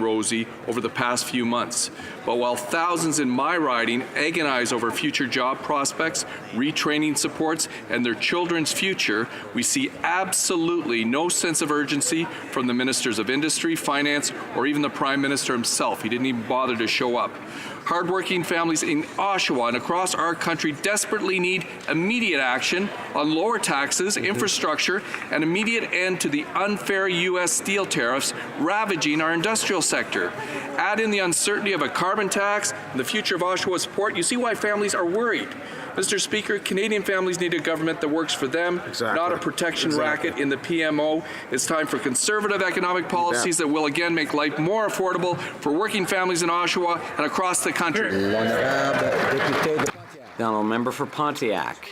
Rosie over the past few months. But while thousands in my riding agonize over future job prospects, retraining supports, and their children's future, we see absolutely no sense of urgency from the Ministers of Industry, Finance, or even the Prime Minister himself. He didn't even bother to show up. Hardworking families in Oshawa and across our country desperately need immediate action on lower taxes, infrastructure, and immediate end to the unfair U.S. steel tariffs ravaging our industrial sector. Add in the uncertainty of a carbon tax and the future of Oshawa's port, you see why families are worried. Mr. Speaker, Canadian families need a government that works for them, not a protection racket in the PMO. It's time for conservative economic policies that will again make life more affordable for working families in Oshawa and across the country. The honourable member for Pontiac.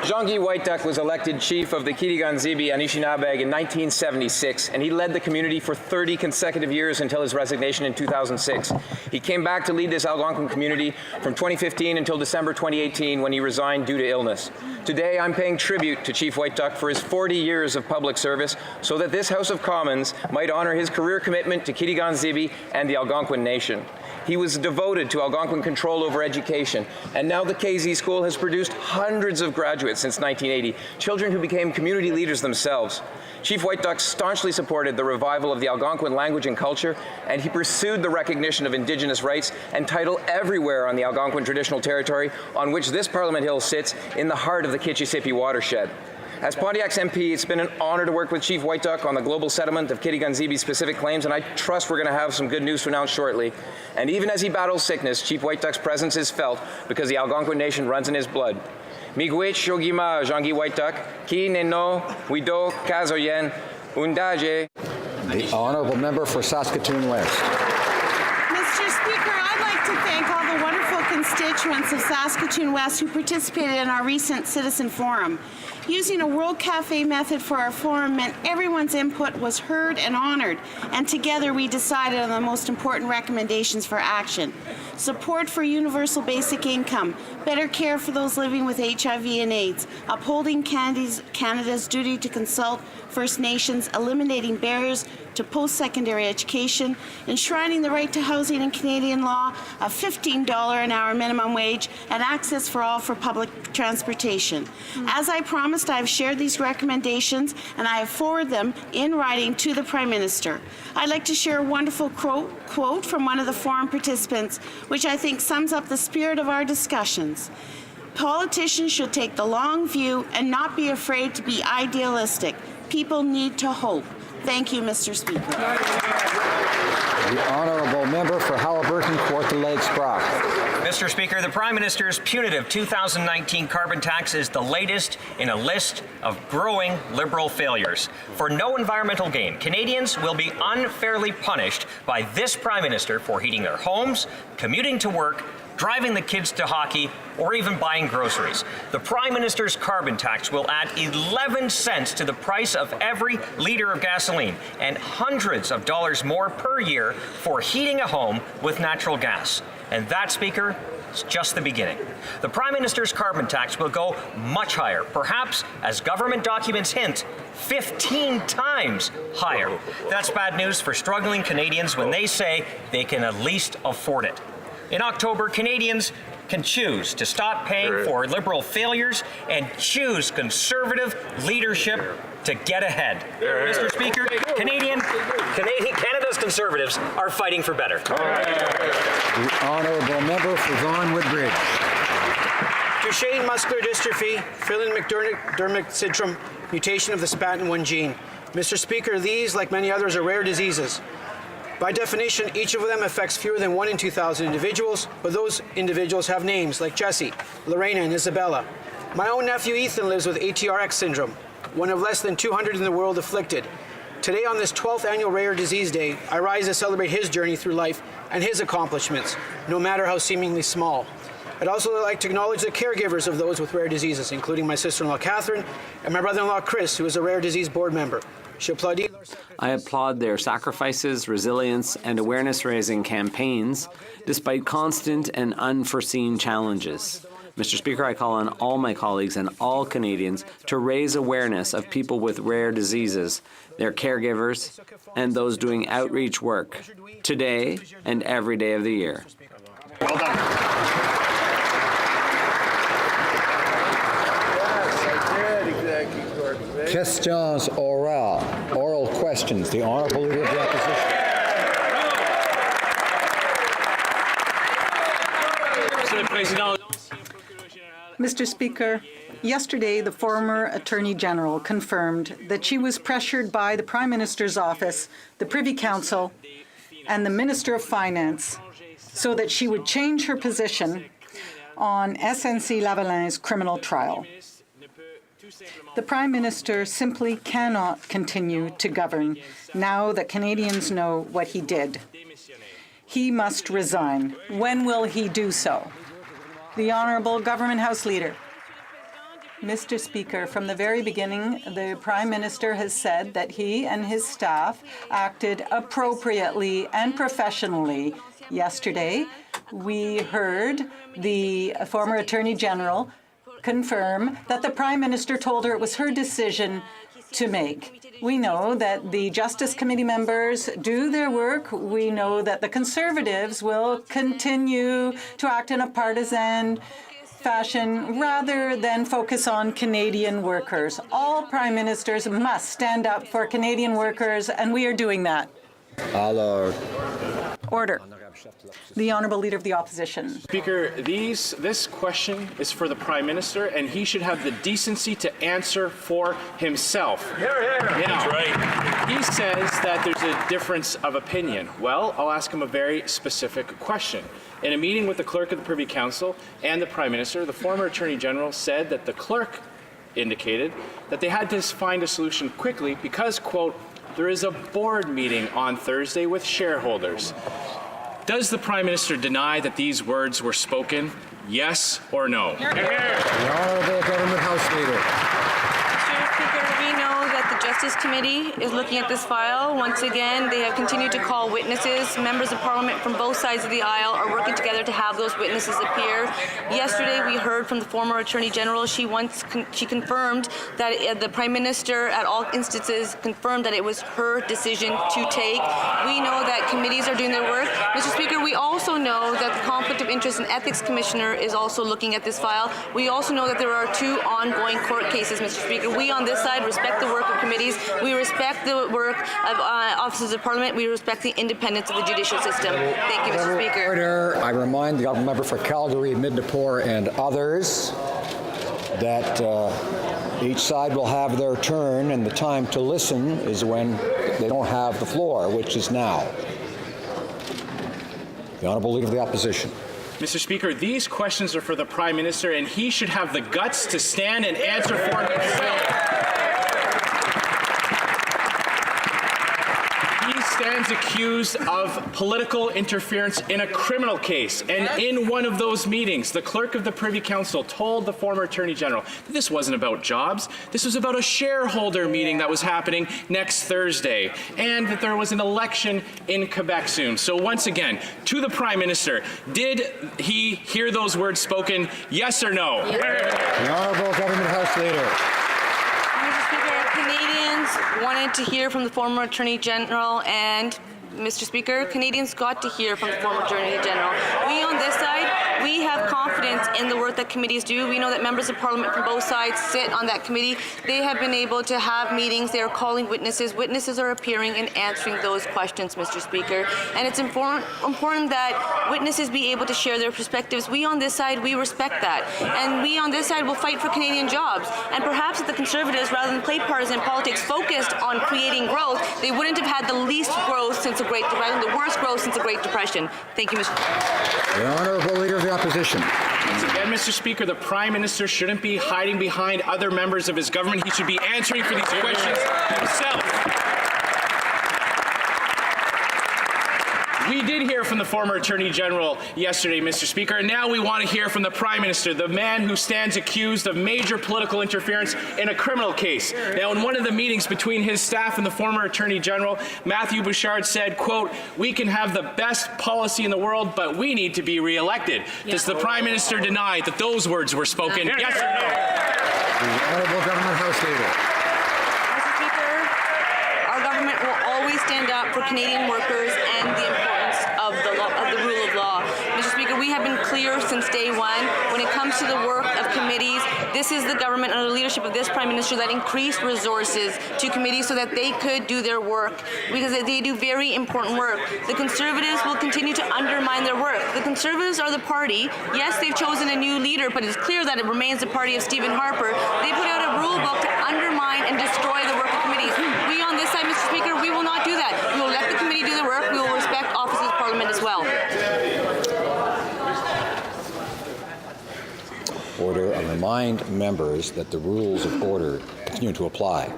Jean-Guy Whiteduck was elected chief of the Kitigan-Zibi Anishinabeg in 1976, and he led the community for 30 consecutive years until his resignation in 2006. He came back to lead this Algonquin community from 2015 until December 2018 when he resigned due to illness. Today, I'm paying tribute to Chief Whiteduck for his 40 years of public service so that this House of Commons might honour his career commitment to Kitigan-Zibi and the Algonquin Nation. He was devoted to Algonquin control over education, and now the KZ School has produced hundreds of graduates since 1980, children who became community leaders themselves. Chief Whiteduck staunchly supported the revival of the Algonquin language and culture, and he pursued the recognition of Indigenous rights and title everywhere on the Algonquin traditional territory on which this Parliament Hill sits in the heart of the Kitchissippi watershed. As Pontiac's MP, it's been an honor to work with Chief Whiteduck on the global settlement of Kitigan-Zibi's specific claims, and I trust we're going to have some good news to announce shortly. And even as he battles sickness, Chief Whiteduck's presence is felt because the Algonquin Nation runs in his blood. Miigwech Shogima Jean-Guy Whiteduck, Ki Neno, Wido Kazoyen, Undaje. The honourable member for Saskatoon West. Mr. Speaker, I'd like to thank all the wonderful constituents of Saskatoon West who participated in our recent citizen forum. Using a World Cafe method for our forum meant everyone's input was heard and honored, and together we decided on the most important recommendations for action. Support for universal basic income, better care for those living with HIV and AIDS, upholding Canada's duty to consult First Nations, eliminating barriers to post-secondary education, enshrining the right to housing in Canadian law, a $15 an hour minimum wage, and access for all for public transportation. As I promised, I have shared these recommendations and I have forwarded them in writing to the Prime Minister. I'd like to share a wonderful quote from one of the forum participants, which I think sums up the spirit of our discussions. Politicians should take the long view and not be afraid to be idealistic. People need to hope. Thank you, Mr. Speaker. The honourable member for Haliburton, Kawartha Lakes, Brock. Mr. Speaker, the Prime Minister's punitive 2019 carbon tax is the latest in a list of growing Liberal failures. For no environmental gain, Canadians will be unfairly punished by this Prime Minister for heating their homes, commuting to work, driving the kids to hockey, or even buying groceries. The Prime Minister's carbon tax will add 11 cents to the price of every litre of gasoline and hundreds of dollars more per year for heating a home with natural gas. And that, Speaker, is just the beginning. The Prime Minister's carbon tax will go much higher, perhaps, as government documents hint, 15 times higher. That's bad news for struggling Canadians when they say they can at least afford it. In October, Canadians can choose to stop paying for Liberal failures and choose Conservative leadership to get ahead. Mr. Speaker, Canada's Conservatives are fighting for better. The honourable member for Vaughan Woodbridge. Duchenne muscular dystrophy, Phelan-McDermott syndrome, mutation of the SPATN1 gene. Mr. Speaker, these, like many others, are rare diseases. By definition, each of them affects fewer than 1 in 2,000 individuals, but those individuals have names like Jesse, Lorena, and Isabella. My own nephew Ethan lives with ATRX syndrome, one of less than 200 in the world afflicted. Today, on this 12th annual Rare Disease Day, I rise to celebrate his journey through life and his accomplishments, no matter how seemingly small. I'd also like to acknowledge the caregivers of those with rare diseases, including my sister-in-law Catherine and my brother-in-law Chris, who is a rare disease board member. I applaud their sacrifices, resilience, and awareness-raising campaigns, despite constant and unforeseen challenges. Mr. Speaker, I call on all my colleagues and all Canadians to raise awareness of people with rare diseases, their caregivers, and those doing outreach work today and every day of the year. Well done. Questions orales. Oral questions. The Honourable Leader of the Opposition. Mr. Speaker, yesterday the former Attorney General confirmed that she was pressured by the Prime Minister's office, the Privy Council, and the Minister of Finance so that she would change her position on SNC-Lavalin's criminal trial. The Prime Minister simply cannot continue to govern now that Canadians know what he did. He must resign. When will he do so? The Honourable Government House Leader. Mr. Speaker, from the very beginning, the Prime Minister has said that he and his staff acted appropriately and professionally. Yesterday, we heard the former Attorney General confirm that the Prime Minister told her it was her decision to make. We know that the Justice Committee members do their work. We know that the Conservatives will continue to act in a partisan fashion rather than focus on Canadian workers. All Prime Ministers must stand up for Canadian workers, and we are doing that. Order. The Honourable Leader of the Opposition. Speaker, this question is for the Prime Minister, and he should have the decency to answer for himself. That's right. He says that there's a difference of opinion. Well, I'll ask him a very specific question. In a meeting with the Clerk of the Privy Council and the Prime Minister, the former Attorney General said that the Clerk indicated that they had to find a solution quickly because, quote, there is a board meeting on Thursday with shareholders. Does the Prime Minister deny that these words were spoken? Yes or no? The Honourable Government House Leader. Mr. Speaker, we know that the Justice Committee is looking at this file. Once again, they have continued to call witnesses. Members of Parliament from both sides of the aisle are working together to have those witnesses appear. Yesterday, we heard from the former Attorney General. She confirmed that the Prime Minister, at all instances, confirmed that it was her decision to take. We know that committees are doing their work. Mr. Speaker, we also know that the Conflict of Interest and Ethics Commissioner is also looking at this file. We also know that there are 2 ongoing court cases, Mr. Speaker. We on this side respect the work of committees. We respect the work of officers of Parliament. We respect the independence of the judicial system. Thank you, Mr. Speaker. Order. I remind the Government Member for Calgary, Mid-Napore, and others that each side will have their turn, and the time to listen is when they don't have the floor, which is now. The Honourable Leader of the Opposition. Mr. Speaker, these questions are for the Prime Minister, and he should have the guts to stand and answer for himself. He stands accused of political interference in a criminal case. And in one of those meetings, the Clerk of the Privy Council told the former Attorney General that this wasn't about jobs. This was about a shareholder meeting that was happening next Thursday, and that there was an election in Quebec soon. So once again, to the Prime Minister, did he hear those words spoken, yes or no? Yes. The Honourable Government House Leader. Mr. Speaker, Canadians wanted to hear from the former Attorney General, and Mr. Speaker, Canadians got to hear from the former Attorney General. We on this side, we have confidence in the work that committees do. We know that members of Parliament from both sides sit on that committee. They have been able to have meetings. They are calling witnesses. Witnesses are appearing and answering those questions, Mr. Speaker. And it's important that witnesses be able to share their perspectives. We on this side, we respect that. And we on this side will fight for Canadian jobs. And perhaps if the Conservatives, rather than play partisan politics, focused on creating growth, they wouldn't have had the least growth since the worst growth since the Great Depression. Thank you, Mr. The Honourable Leader of the Opposition. Once again, Mr. Speaker, the Prime Minister shouldn't be hiding behind other members of his government. He should be answering for these questions himself. We did hear from the former Attorney General yesterday, Mr. Speaker, and now we want to hear from the Prime Minister, the man who stands accused of major political interference in a criminal case. Now, in one of the meetings between his staff and the former Attorney General, Matthew Bouchard said, quote, "We can have the best policy in the world, but we need to be re-elected." Does the Prime Minister deny that those words were spoken? Yes or no? The Honourable Government House Leader. Mr. Speaker, our government will always stand up for Canadian workers and the importance of the rule of law. Mr. Speaker, we have been clear since day one when it comes to the work of committees. This is the government under the leadership of this Prime Minister that increased resources to committees so that they could do their work, because they do very important work. The Conservatives will continue to undermine their work. The Conservatives are the party. Yes, they've chosen a new leader, but it's clear that it remains the party of Stephen Harper. They put out a rule book to undermine and destroy the work of committees. We on this side, Mr. Speaker, we will not do that. We will let the committee do the work. We will respect offices of Parliament as well. Order. I remind members that the rules of order continue to apply.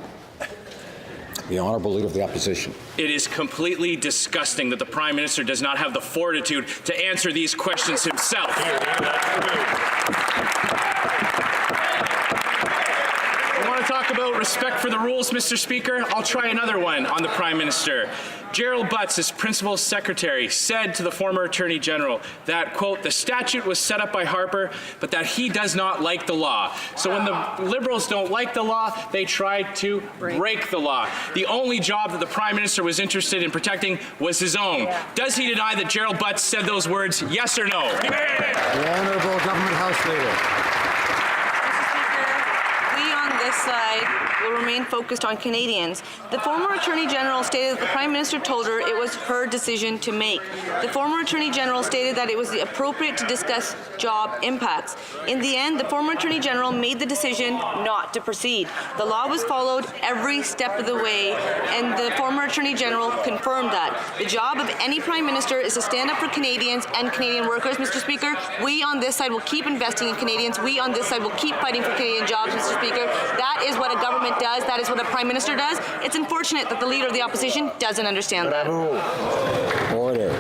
The Honourable Leader of the Opposition. It is completely disgusting that the Prime Minister does not have the fortitude to answer these questions himself. I want to talk about respect for the rules, Mr. Speaker. I'll try another one on the Prime Minister. Gerald Butts, his principal secretary, said to the former Attorney General that, quote, "the statute was set up by Harper, but that he does not like the law. So when the Liberals don't like the law, they try to break the law." The only job that the Prime Minister was interested in protecting was his own. Does he deny that Gerald Butts said those words, yes or no? The Honourable Government House Leader. We on this side will remain focused on Canadians. The former Attorney General stated that the Prime Minister told her it was her decision to make. The former Attorney General stated that it was appropriate to discuss job impacts. In the end, the former Attorney General made the decision not to proceed. The law was followed every step of the way, and the former Attorney General confirmed that. The job of any Prime Minister is to stand up for Canadians and Canadian workers, Mr. Speaker. We on this side will keep investing in Canadians. We on this side will keep fighting for Canadian jobs, Mr. Speaker. That is what a government does. That is what a Prime Minister does. It's unfortunate that the Leader of the Opposition doesn't understand that. Order.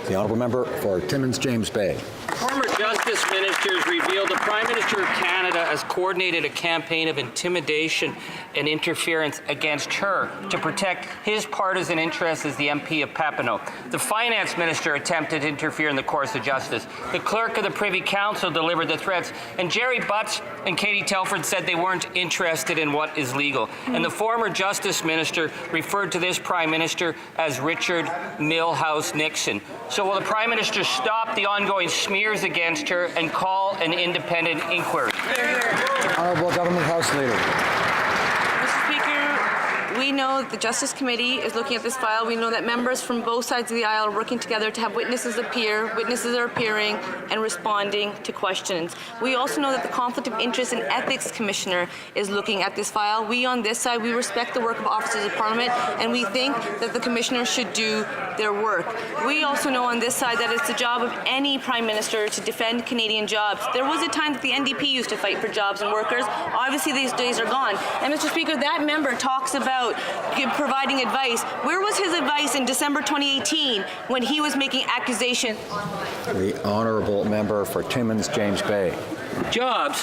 The Honourable Member for Timmins James Bay. Former Justice Ministers revealed the Prime Minister of Canada has coordinated a campaign of intimidation and interference against her to protect his partisan interests as the MP of Papineau. The Finance Minister attempted to interfere in the course of justice. The Clerk of the Privy Council delivered the threats, and Jerry Butts and Katie Telford said they weren't interested in what is legal. And the former Justice Minister referred to this Prime Minister as Richard Milhouse Nixon. So will the Prime Minister stop the ongoing smears against her and call an independent inquiry? Honourable Government House Leader. Mr. Speaker, we know that the Justice Committee is looking at this file. We know that members from both sides of the aisle are working together to have witnesses appear. Witnesses are appearing and responding to questions. We also know that the Conflict of Interest and Ethics Commissioner is looking at this file. We on this side, we respect the work of officers of Parliament, and we think that the Commissioner should do their work. We also know on this side that it's the job of any Prime Minister to defend Canadian jobs. There was a time that the NDP used to fight for jobs and workers. Obviously, these days are gone. And Mr. Speaker, that member talks about providing advice. Where was his advice in December 2018 when he was making accusations? The Honourable Member for Timmins James Bay. Job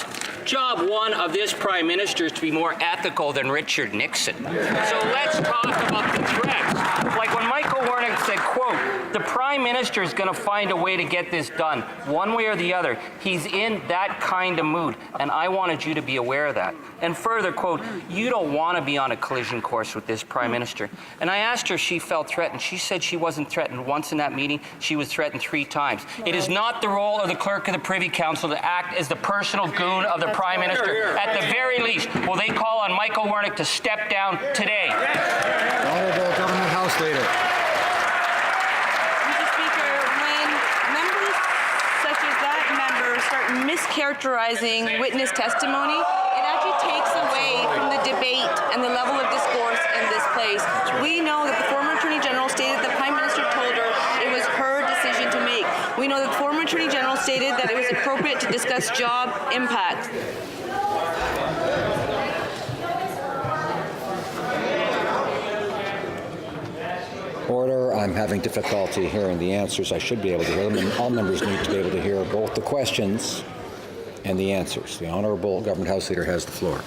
one of this Prime Minister is to be more ethical than Richard Nixon. So let's talk about the threats. Like when Michael Warnick said, quote, "the Prime Minister is going to find a way to get this done, one way or the other. He's in that kind of mood, and I wanted you to be aware of that." And further, quote, "you don't want to be on a collision course with this Prime Minister." And I asked her if she felt threatened. She said she wasn't threatened once in that meeting. She was threatened 3 times. It is not the role of the Clerk of the Privy Council to act as the personal goon of the Prime Minister. At the very least, will they call on Michael Warnick to step down today? Honourable Government House Leader. Mr. Speaker, when members such as that member start mischaracterizing witness testimony, it actually takes away from the debate and the level of discourse in this place. We know that the former Attorney General stated the Prime Minister told her it was her decision to make. We know that the former Attorney General stated that it was appropriate to discuss job impacts. Order. I'm I'm having difficulty hearing the answers. I should be able to hear them, and all members need to be able to hear both the questions and the answers. The Honourable Government House Leader has the floor.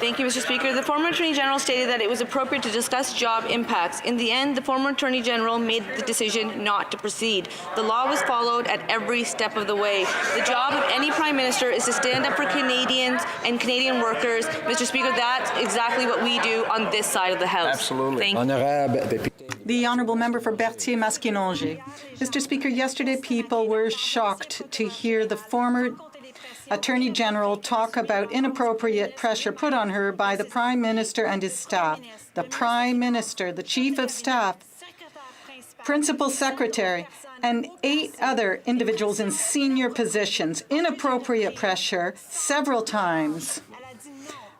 Thank you, Mr. Speaker. The former Attorney General stated that it was appropriate to discuss job impacts. In the end, the former Attorney General made the decision not to proceed. The law was followed at every step of the way. The job of any Prime Minister is to stand up for Canadians and Canadian workers. Mr. Speaker, that's exactly what we do on this side of the House. Absolutely. Thank you. Honorable député. The Honourable Member for Berthier-Masquinongé. Mr. Speaker, yesterday people were shocked to hear the former Attorney General talk about inappropriate pressure put on her by the Prime Minister and his staff. The Prime Minister, the Chief of Staff, Principal Secretary, and 8 other individuals in senior positions. Inappropriate pressure several times.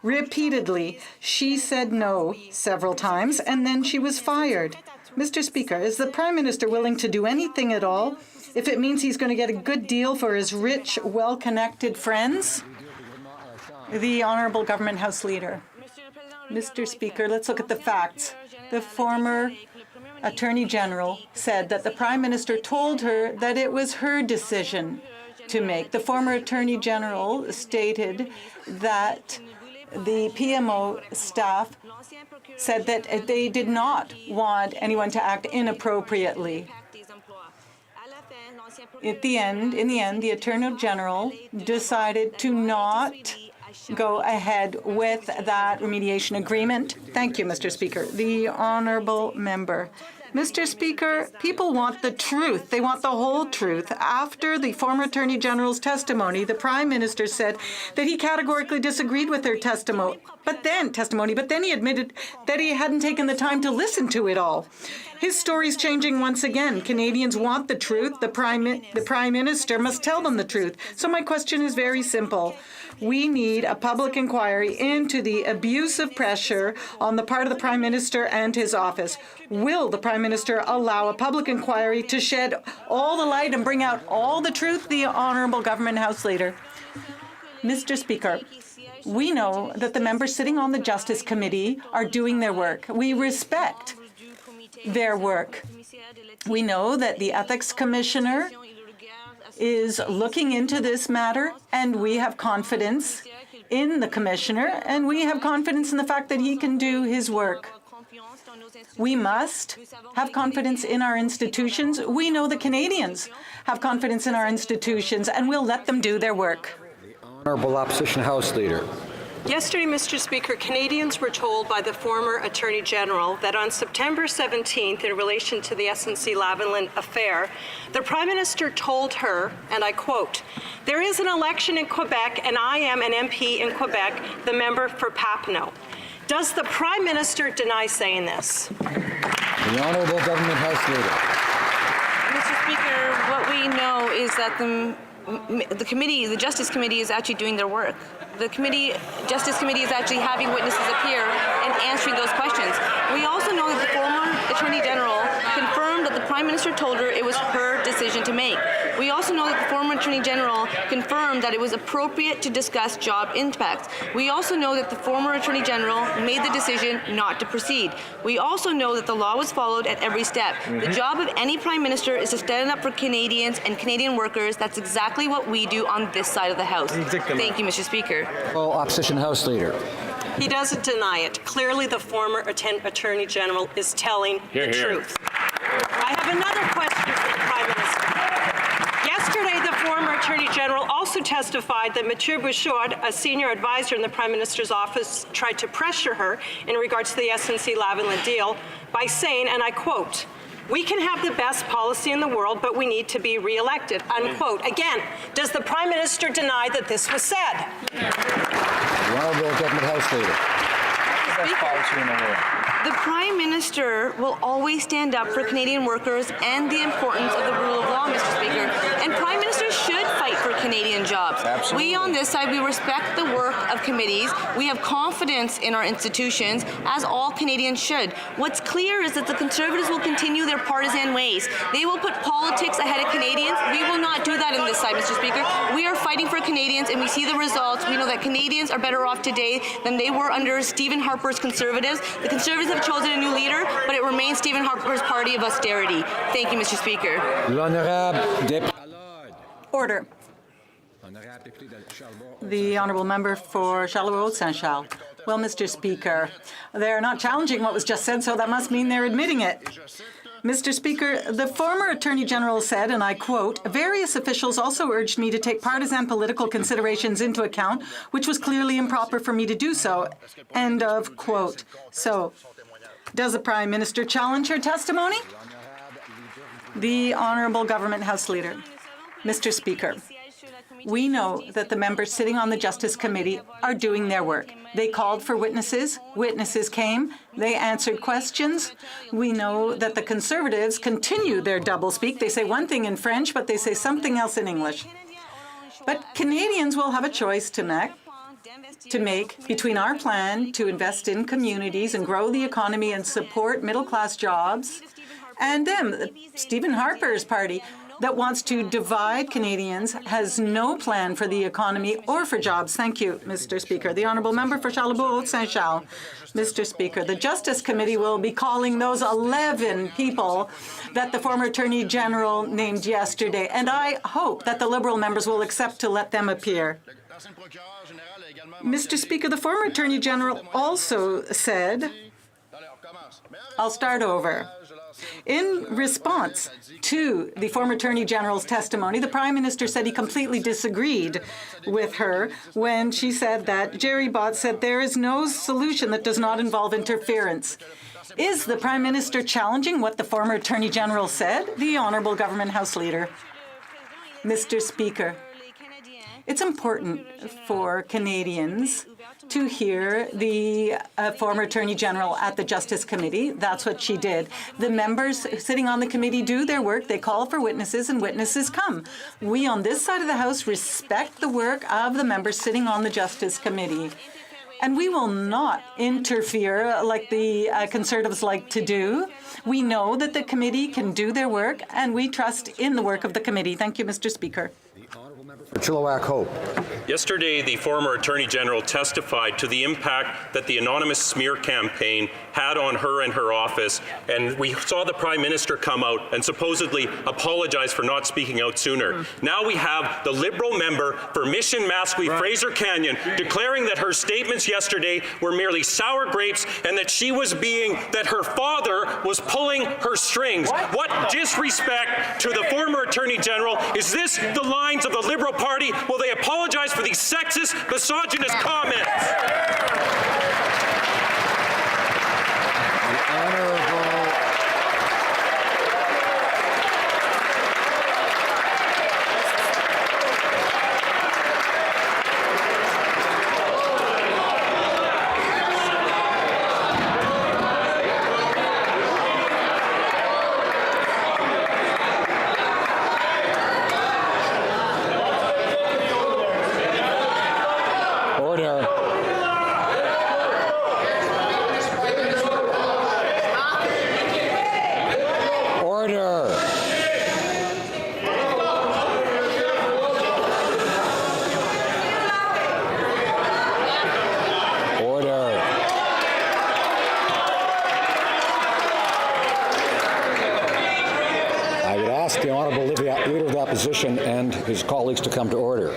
Repeatedly, she said no several times, and then she was fired. Mr. Speaker, is the Prime Minister willing to do anything at all if it means he's going to get a good deal for his rich, well-connected friends? The Honourable Government House Leader. Mr. Speaker, let's look at the facts. The former Attorney General said that the Prime Minister told her that it was her decision to make. The former Attorney General stated that the PMO staff said that they did not want anyone to act inappropriately. In the end, the Attorney General decided to not go ahead with that remediation agreement. Thank you, Mr. Speaker. The Honourable Member. Mr. Speaker, people want the truth. They want the whole truth. After the former Attorney General's testimony, the Prime Minister said that he categorically disagreed with her testimony, but then he admitted that he hadn't taken the time to listen to it all. His story's changing once again. Canadians want the truth. The Prime Minister must tell them the truth. So my question is very simple. We need a public inquiry into the abuse of pressure on the part of the Prime Minister and his office. Will the Prime Minister allow a public inquiry to shed all the light and bring out all the truth? The Honourable Government House Leader. Mr. Speaker, we know that the members sitting on the Justice Committee are doing their work. We respect their work. We know that the Ethics Commissioner is looking into this matter, and we have confidence in the Commissioner, and we have confidence in the fact that he can do his work. We must have confidence in our institutions. We know the Canadians have confidence in our institutions, and we'll let them do their work. Honourable Opposition House Leader. Yesterday, Mr. Speaker, Canadians were told by the former Attorney General that on September 17th, in relation to the SNC-Lavalin affair, the Prime Minister told her, and I quote, "There is an election in Quebec and I am an MP in Quebec, the member for Papineau." Does the Prime Minister deny saying this? The Honourable Government House Leader. Mr. Speaker, what we know is that the Justice Committee is actually doing their work. The Justice Committee is actually having witnesses appear and answering those questions. We also know that the former Attorney General confirmed that the Prime Minister told her it was her decision to make. We also know that the former Attorney General confirmed that it was appropriate to discuss job impacts. We also know that the former Attorney General made the decision not to proceed. We also know that the law was followed at every step. The job of any Prime Minister is to stand up for Canadians and Canadian workers. That's exactly what we do on this side of the House. Thank you, Mr. Speaker. Well, Opposition House Leader. He doesn't deny it. Clearly, the former Attorney General is telling the truth. I have another question for the Prime Minister. Yesterday, the former Attorney General also testified that Mathieu Bouchard, a senior advisor in the Prime Minister's office, tried to pressure her in regards to the SNC-Lavalin deal by saying, and I quote, "We can have the best policy in the world, but we need to be re-elected," unquote. Again, does the Prime Minister deny that this was said? The Honourable Government House Leader. The Prime Minister will always stand up for Canadian workers and the importance of the rule of law, Mr. Speaker. And Prime Ministers should fight for Canadian jobs. Absolutely. We on this side, we respect the work of committees. We have confidence in our institutions, as all Canadians should. What's clear is that the Conservatives will continue their partisan ways. They will put politics ahead of Canadians. We will not do that on this side, Mr. Speaker. We are fighting for Canadians, and we see the results. We know that Canadians are better off today than they were under Stephen Harper's Conservatives. The Conservatives have we've chosen a new leader, but it remains Stephen Harper's party of austerity. Thank you, Mr. Speaker. Order. The honourable member for Charlevoix-Saint-Charles. Well, Mr. Speaker, they're not challenging what was just said, so that must mean they're admitting it. Mr. Speaker, the former Attorney General said, and I quote, "Various officials also urged me to take partisan political considerations into account, which was clearly improper for me to do so." End of quote. So, does the Prime Minister challenge her testimony? The Honourable Government House Leader. Mr. Speaker, we know that the members sitting on the Justice Committee are doing their work. They called for witnesses. Witnesses came. They answered questions. We know that the Conservatives continue their doublespeak. They say one thing in French, but they say something else in English. But Canadians will have a choice to make between our plan to invest in communities and grow the economy and support middle-class jobs and them, Stephen Harper's party, that wants to divide Canadians, has no plan for the economy or for jobs. Thank you, Mr. Speaker. The honourable member for Charlevoix-Saint-Charles. Mr. Speaker, the Justice Committee will be calling those 11 people that the former Attorney General named yesterday, and I hope that the Liberal members will accept to let them appear. Mr. Speaker, the former Attorney General also said, I'll start over. In response to the former Attorney General's testimony, the Prime Minister said he completely disagreed with her when she said that Jerry Bott said there is no solution that does not involve interference. Is the Prime Minister challenging what the former Attorney General said? The Honourable Government House Leader. Mr. Speaker, it's important for Canadians to hear the former Attorney General at the Justice Committee. That's what she did. The members sitting on the committee do their work. They call for witnesses, and witnesses come. We on this side of the House respect the work of the members sitting on the Justice Committee. And we will not interfere like the Conservatives like to do. We know that the committee can do their work, and we trust in the work of the committee. Thank you, Mr. Speaker. Chilliwack Hope. Yesterday, the former Attorney General testified to the impact that the anonymous smear campaign had on her and her office, and we saw the Prime Minister come out and supposedly apologize for not speaking out sooner. Now we have the Liberal member for Mission Mascouy, Fraser Canyon, declaring that her statements yesterday were merely sour grapes and that that her father was pulling her strings. What disrespect to the former Attorney General. Is this the lines of the Liberal Party? Will they apologize for these sexist, misogynist comments? Opposition and his colleagues to come to order.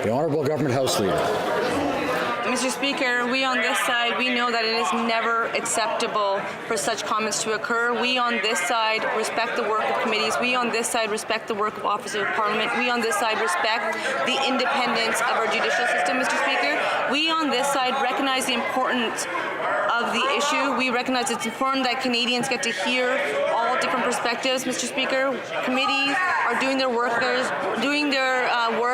The Honourable Government House Leader. Mr. Speaker, we on this side, we know that it is never acceptable for such comments to occur. We on this side respect the work of committees. We on this side respect the work of officers of Parliament. We on this side respect the independence of our judicial system, Mr. Speaker. We on this side recognize the importance of the issue. We recognize it's important that Canadians get to hear all different perspectives, Mr. Speaker. Committees are doing their work.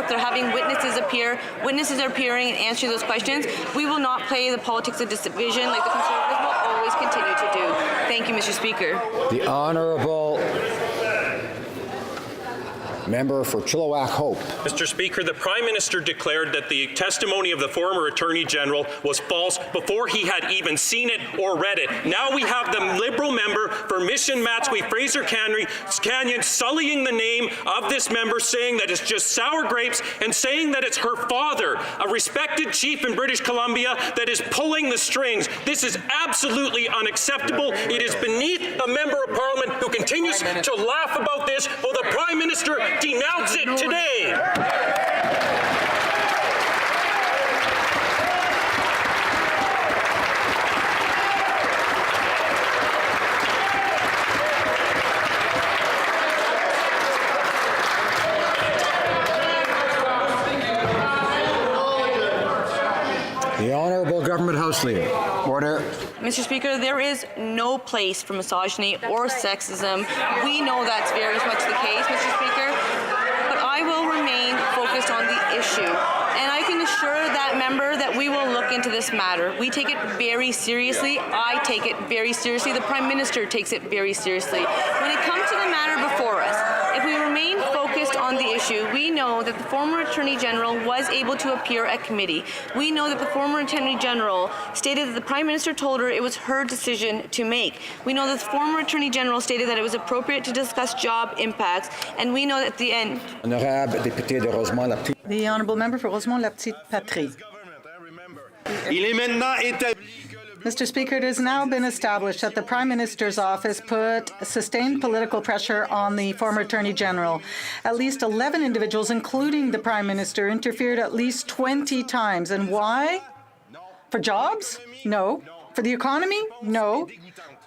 They're having witnesses appear. Witnesses are appearing and answering those questions. We will not play the politics of division like the Conservatives will always continue to do. Thank you, Mr. Speaker. The Honourable Member for Chilliwack Hope. Mr. Speaker, the Prime Minister declared that the testimony of the former Attorney General was false before he had even seen it or read it. Now we have the Liberal member for Mission Matsui Fraser Canyon sullying the name of this member, saying that it's just sour grapes and saying that it's her father, a respected chief in British Columbia, that is pulling the strings. This is absolutely unacceptable. It is beneath a member of Parliament who continues to laugh about this. Will the Prime Minister denounce it today? The Honourable Government House Leader. Order. Mr. Speaker, there is no place for misogyny or sexism. We know that's very much the case, Mr. Speaker, but I will remain focused on the issue. And I can assure that member that we will look into this matter. We take it very seriously. I take it very seriously. The Prime Minister takes it very seriously. When it comes to the matter before us, if we remain focused on the issue, we know that the former Attorney General was able to appear at committee. We know that the former Attorney General stated that the Prime Minister told her it was her decision to make. We know that the former Attorney General stated that it was appropriate to discuss job impacts, and we know that at the end... Honorable député de Rosemont-la-Petite. The Honourable Member for Rosemont-la-Petite-Patrie. Mr. Speaker, it has now been established that the Prime Minister's office put sustained political pressure on the former Attorney General. At least 11 individuals, including the Prime Minister, interfered at least 20 times. And why? For jobs? No. For the economy? No.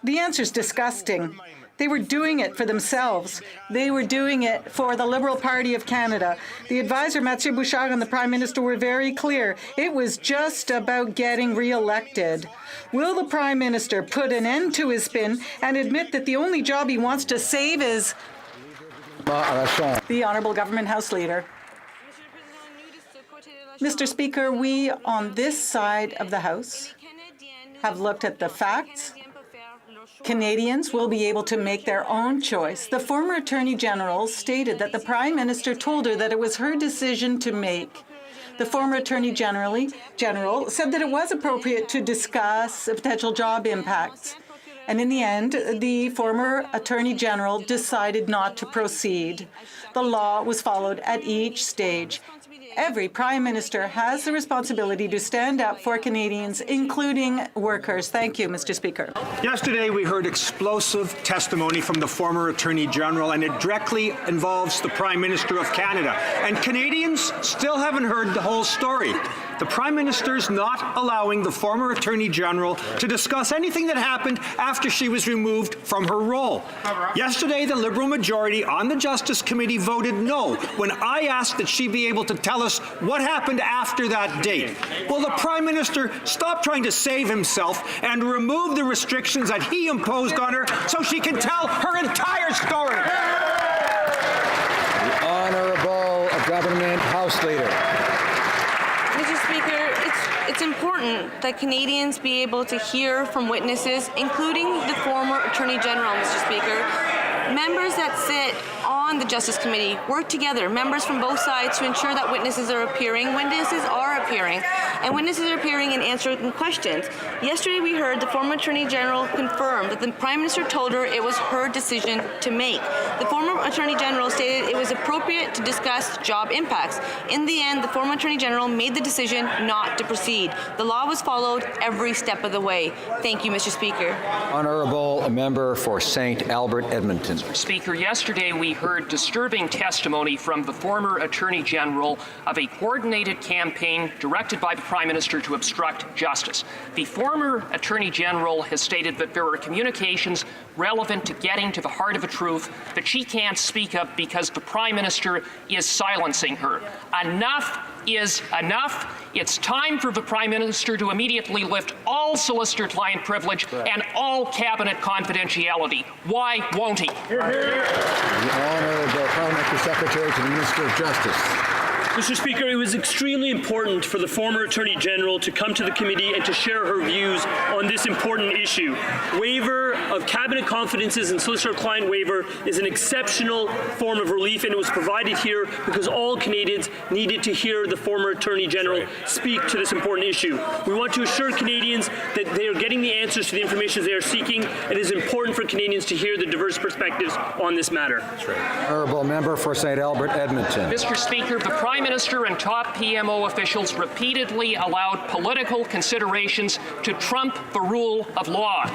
The answer is disgusting. They were doing it for themselves. They were doing it for the Liberal Party of Canada. The advisor, Mathieu Bouchard, and the Prime Minister were very clear. It was just about getting re-elected. Will the Prime Minister put an end to his spin and admit that the only job he wants to save is... The Honourable Government House Leader. Mr. Speaker, we on this side of the House have looked at the facts. Canadians will be able to make their own choice. The former Attorney General stated that the Prime Minister told her that it was her decision to make. The former Attorney General said that it was appropriate to discuss potential job impacts. And in the end, the former Attorney General decided not to proceed. The law was followed at each stage. Every Prime Minister has the responsibility to stand up for Canadians, including workers. Thank you, Mr. Speaker. Yesterday, we heard explosive testimony from the former Attorney General, and it directly involves the Prime Minister of Canada. And Canadians still haven't heard the whole story. The Prime Minister's not allowing the former Attorney General to discuss anything that happened after she was removed from her role. Yesterday, the Liberal majority on the Justice Committee voted no when I asked that she be able to tell us what happened after that date. Will the Prime Minister stop trying to save himself and remove the restrictions that he imposed on her so she can tell her entire story? The Honourable Government House Leader. Mr. Speaker, it's important that Canadians be able to hear from witnesses, including the former Attorney General, Mr. Speaker. Members that sit on the Justice Committee work together, members from both sides, to ensure that witnesses are appearing, and witnesses are appearing and answering questions. Yesterday we heard the former Attorney General confirm that the Prime Minister told her it was her decision to make. The former Attorney General stated it was appropriate to discuss job impacts. In the end, the former Attorney General made the decision not to proceed. The law was followed every step of the way. Thank you, Mr. Speaker. Honourable Member for St. Albert, Edmonton. Speaker, yesterday we heard disturbing testimony from the former Attorney General of a coordinated campaign directed by the Prime Minister to obstruct justice. The former Attorney General has stated that there are communications relevant to getting to the heart of the truth that she can't speak of because the Prime Minister is silencing her. Enough is enough. It's time for the Prime Minister to immediately lift all solicitor-client privilege and all cabinet confidentiality. Why won't he? The Honourable Parliamentary Secretary to the Minister of Justice. Mr. Speaker, it was extremely important for the former Attorney General to come to the committee and to share her views on this important issue. Waiver of cabinet confidences and solicitor-client waiver is an exceptional form of relief, and it was provided here because all Canadians needed to hear the former Attorney General speak to this important issue. We want to assure Canadians that they are getting the answers to the information they are seeking. It is important for Canadians to hear the diverse perspectives on this matter. Honourable member for St. Albert, Edmonton. Mr. Speaker, the Prime Minister and top PMO officials repeatedly allowed political considerations to trump the rule of law.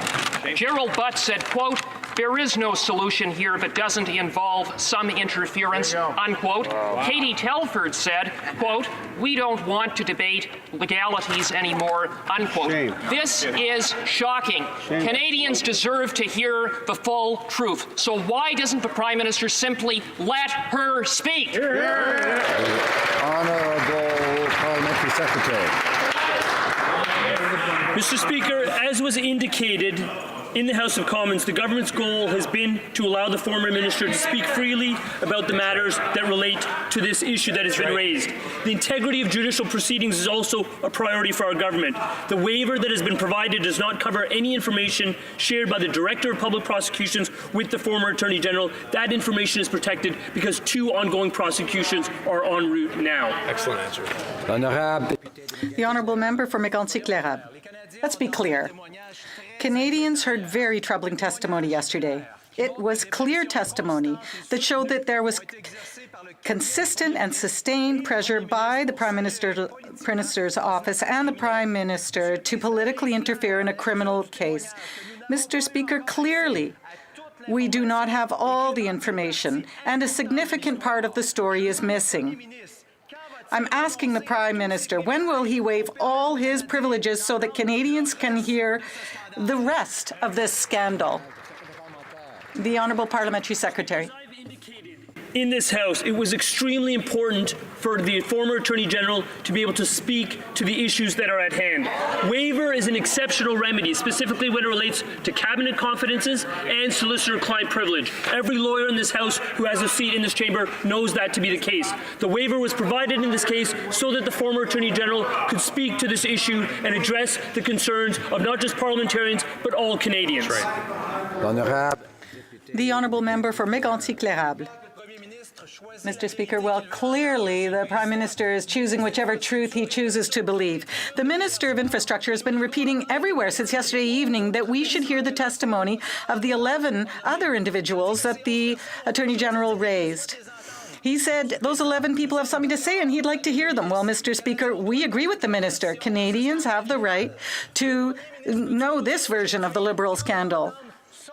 Gerald Butts said, quote, "There is no solution here if it doesn't involve some interference," unquote. Katie Telford said, quote, "We don't want to debate legalities anymore," unquote. Shame. This is shocking. Shame. Canadians deserve to hear the full truth. So why doesn't the Prime Minister simply let her speak? Honourable Parliamentary Secretary. Mr. Speaker, as was indicated in the House of Commons, the government's goal has been to allow the former minister to speak freely about the matters that relate to this issue that has been raised. The integrity of judicial proceedings is also a priority for our government. The waiver that has been provided does not cover any information shared by the Director of Public Prosecutions with the former Attorney General. That information is protected because 2 ongoing prosecutions are en route now. Excellent answer. Honourable. The honourable member for Mégantic-Lérable. Let's be clear. Canadians heard very troubling testimony yesterday. It was clear testimony that showed that there was consistent and sustained pressure by the Prime Minister's office and the Prime Minister to politically interfere in a criminal case. Mr. Speaker, clearly, we do not have all the information, and a significant part of the story is missing. I'm asking the Prime Minister, when will he waive all his privileges so that Canadians can hear the rest of this scandal? The Honourable Parliamentary Secretary. In this House, it was extremely important for the former Attorney General to be able to speak to the issues that are at hand. Waiver is an exceptional remedy, specifically when it relates to cabinet confidences and solicitor-client privilege. Every lawyer in this House who has a seat in this chamber knows that to be the case. The waiver was provided in this case so that the former Attorney General could speak to this issue and address the concerns of not just parliamentarians, but all Canadians. Honourable. The honourable member for Mégantic-Lérable. Mr. Speaker, well, clearly the Prime Minister is choosing whichever truth he chooses to believe. The Minister of Infrastructure has been repeating everywhere since yesterday evening that we should hear the testimony of the 11 other individuals that the Attorney General raised. He said those 11 people have something to say and he'd like to hear them. Well, Mr. Speaker, we agree with the Minister. Canadians have the right to know this version of the Liberal scandal.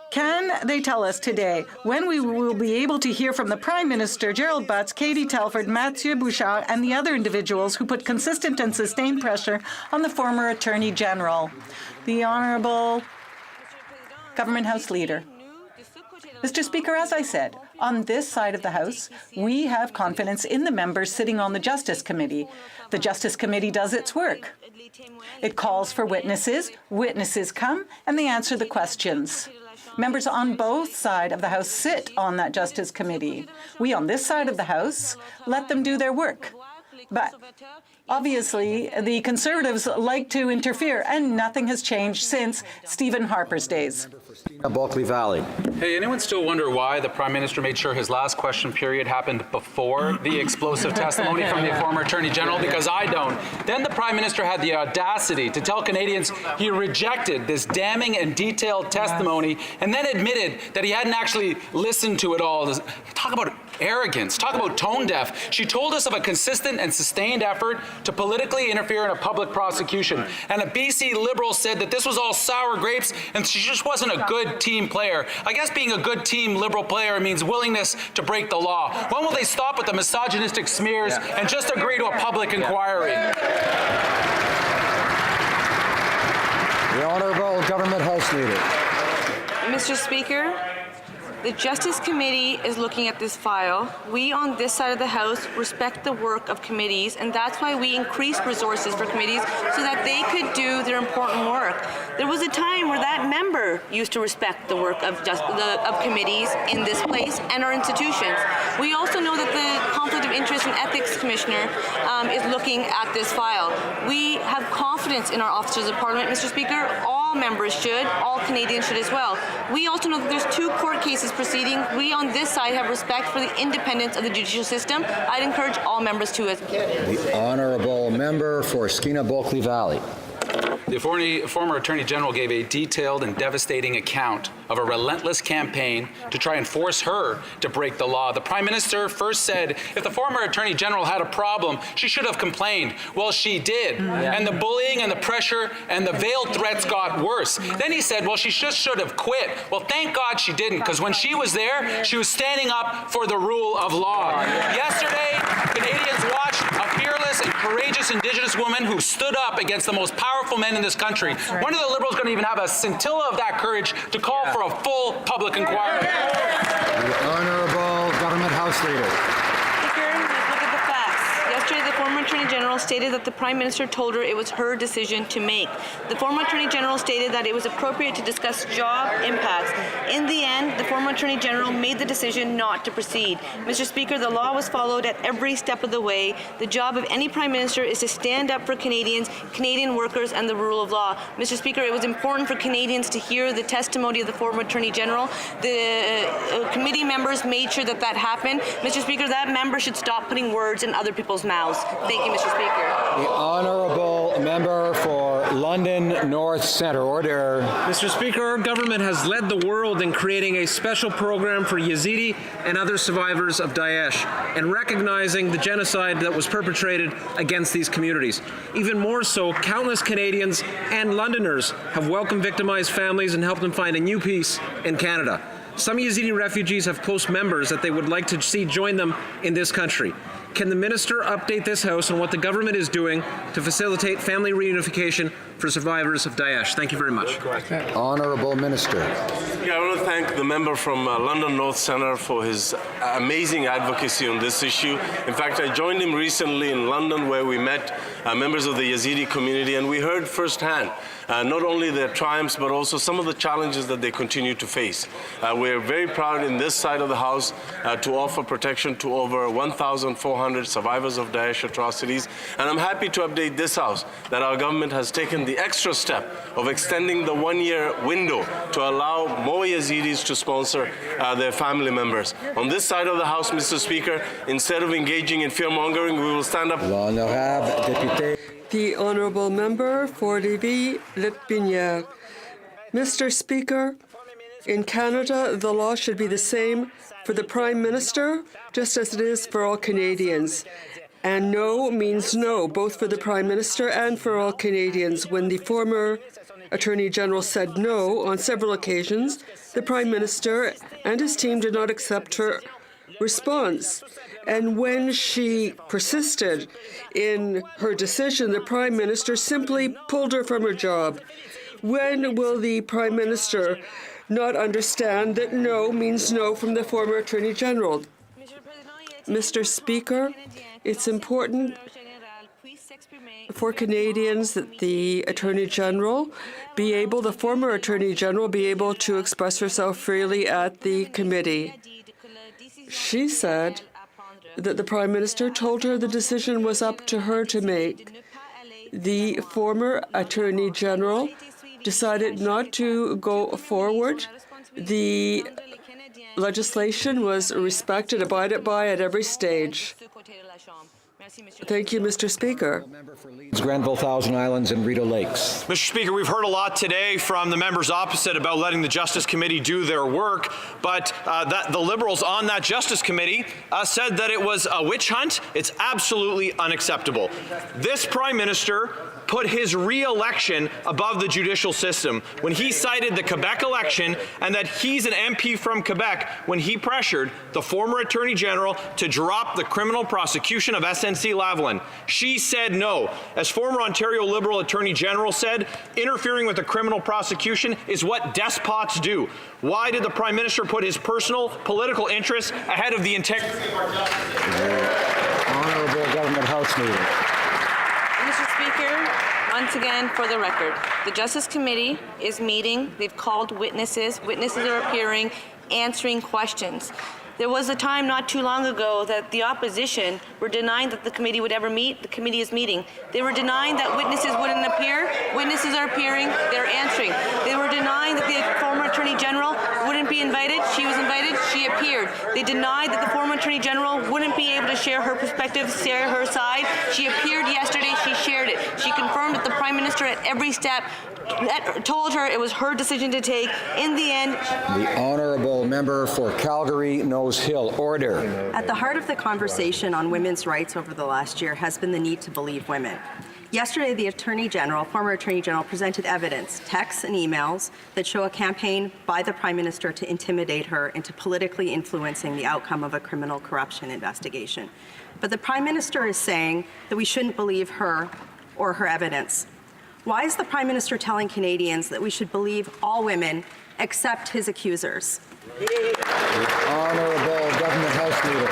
Can they tell us today when we will be able to hear from the Prime Minister, Gerald Butts, Katie Telford, Mathieu Bouchard, and the other individuals who put consistent and sustained pressure on the former Attorney General? The Honourable Government House Leader. Mr. Speaker, as I said, on this side of the House, we have confidence in the members sitting on the Justice Committee. The Justice Committee does its work. It calls for witnesses, witnesses come, and they answer the questions. Members on both sides of the House sit on that Justice Committee. We on this side of the House let them do their work. But obviously, the Conservatives like to interfere, and nothing has changed since Stephen Harper's days. Bulkley Valley. Hey, anyone still wonder why the Prime Minister made sure his last question period happened before the explosive testimony from the former Attorney General? Because I don't. Then the Prime Minister had the audacity to tell Canadians he rejected this damning and detailed testimony and then admitted that he hadn't actually listened to it all. Talk about arrogance. Talk about tone deaf. She told us of a consistent and sustained effort to politically interfere in a public prosecution. And a BC Liberal said that this was all sour grapes and she just wasn't a good team player. I guess being a good team Liberal player means willingness to break the law. When will they stop with the misogynistic smears and just agree to a public inquiry? The Honourable Government House Leader. Mr. Speaker, The Justice Committee is looking at this file. We on this side of the House respect the work of committees, and that's why we increased resources for committees so that they could do their important work. There was a time where that member used to respect the work of committees in this place and our institutions. We also know that the Conflict of Interest and Ethics Commissioner is looking at this file. We have confidence in our officers of Parliament, Mr. Speaker. All members should, all Canadians should as well. We also know that there's 2 court cases proceeding. We on this side have respect for the independence of the judicial system. I'd encourage all members to as well. The honourable member for Skeena-Bulkley Valley. The former Attorney General gave a detailed and devastating account of a relentless campaign to try and force her to break the law. The Prime Minister first said if the former Attorney General had a problem, she should have complained. Well, she did. And the bullying and the pressure and the veiled threats got worse. Then he said, well, she just should have quit. Well, thank God she didn't, because when she was there, she was standing up for the rule of law. Yesterday, Canadians watched a fearless and courageous Indigenous woman who stood up against the most powerful men in this country. When are the Liberals going to even have a scintilla of that courage to call for a full public inquiry? The honourable government house leader. Speaker, let's look at the facts. Yesterday, the former Attorney General stated that the Prime Minister told her it was her decision to make. The former Attorney General stated that it was appropriate to discuss job impacts. In the end, the former Attorney General made the decision not to proceed. Mr. Speaker, the law was followed at every step of the way. The job of any Prime Minister is to stand up for Canadians, Canadian workers, and the rule of law. Mr. Speaker, it was important for Canadians to hear the testimony of the former Attorney General. The committee members made sure that that happened. Mr. Speaker, that member should stop putting words in other people's mouths. Thank you, Mr. Speaker. The honourable member for London North Centre. Order. Mr. Speaker, our government has led the world in creating a special program for Yazidi and other survivors of Daesh and recognizing the genocide that was perpetrated against these communities. Even more so, countless Canadians and Londoners have welcomed victimized families and helped them find a new peace in Canada. Some Yazidi refugees have close members that they would like to see join them in this country. Can the minister update this House on what the government is doing to facilitate family reunification for survivors of Daesh? Thank you very much. Honourable Minister. Yeah, I want to thank the member from London North Centre for his amazing advocacy on this issue. In fact, I joined him recently in London where we met members of the Yazidi community, and we heard firsthand not only their triumphs but also some of the challenges that they continue to face. We're very proud in this side of the House to offer protection to over 1,400 survivors of Daesh atrocities, and I'm happy to update this House that our government has taken the extra step of extending the one-year window to allow more Yazidis to sponsor their family members. On this side of the House, Mr. Speaker, instead of engaging in fear-mongering, we will stand up. The honourable member for Lévis-Lotbinière. Mr. Speaker, in Canada, the law should be the same for the Prime Minister, just as it is for all Canadians. And no means no, both for the Prime Minister and for all Canadians. When the former Attorney General said no on several occasions, the Prime Minister and his team did not accept her response. And when she persisted in her decision, the Prime Minister simply pulled her from her job. When will the Prime Minister not understand that no means no from the former Attorney General? Mr. Speaker, it's important for Canadians that the Attorney General the former Attorney General, be able to express herself freely at the committee. She said that the Prime Minister told her the decision was up to her to make. The former Attorney General decided not to go forward. The legislation was respected, abided by at every stage. Thank you, Mr. Speaker. Granville, Thousand Islands, and Rideau Lakes. Mr. Speaker, we've heard a lot today from the members opposite about letting the Justice Committee do their work, but the Liberals on that Justice Committee said that it was a witch hunt. It's absolutely unacceptable. This Prime Minister put his re-election above the judicial system when he cited the Quebec election and that he's an MP from Quebec when he pressured the former Attorney General to drop the criminal prosecution of SNC Lavalin. She said no. As former Ontario Liberal Attorney General said, interfering with a criminal prosecution is what despots do. Why did the Prime Minister put his personal political interests ahead of the integrity of our justice? Honourable Government House Leader. Mr. Speaker, once again, for the record, the Justice Committee is meeting. They've called witnesses. Witnesses are appearing, answering questions. There was a time not too long ago that the opposition were denying that the committee would ever meet. The committee is meeting. They were denying that witnesses wouldn't appear. Witnesses are appearing. They're answering. They were denying that the former Attorney General wouldn't be invited. She was invited. She appeared. They denied that the former Attorney General wouldn't be able to share her perspective, share her side. She appeared yesterday. She shared it. She confirmed that the Prime Minister at every step told her it was her decision to take. In the end, the honourable member for Calgary Nose Hill. Order. At the heart of the conversation on women's rights over the last year has been the need to believe women. Yesterday, the former Attorney General, presented evidence, texts and emails that show a campaign by the Prime Minister to intimidate her into politically influencing the outcome of a criminal corruption investigation. But the Prime Minister is saying that we shouldn't believe her or her evidence. Why is the Prime Minister telling Canadians that we should believe all women except his accusers? The Honourable Government House Leader.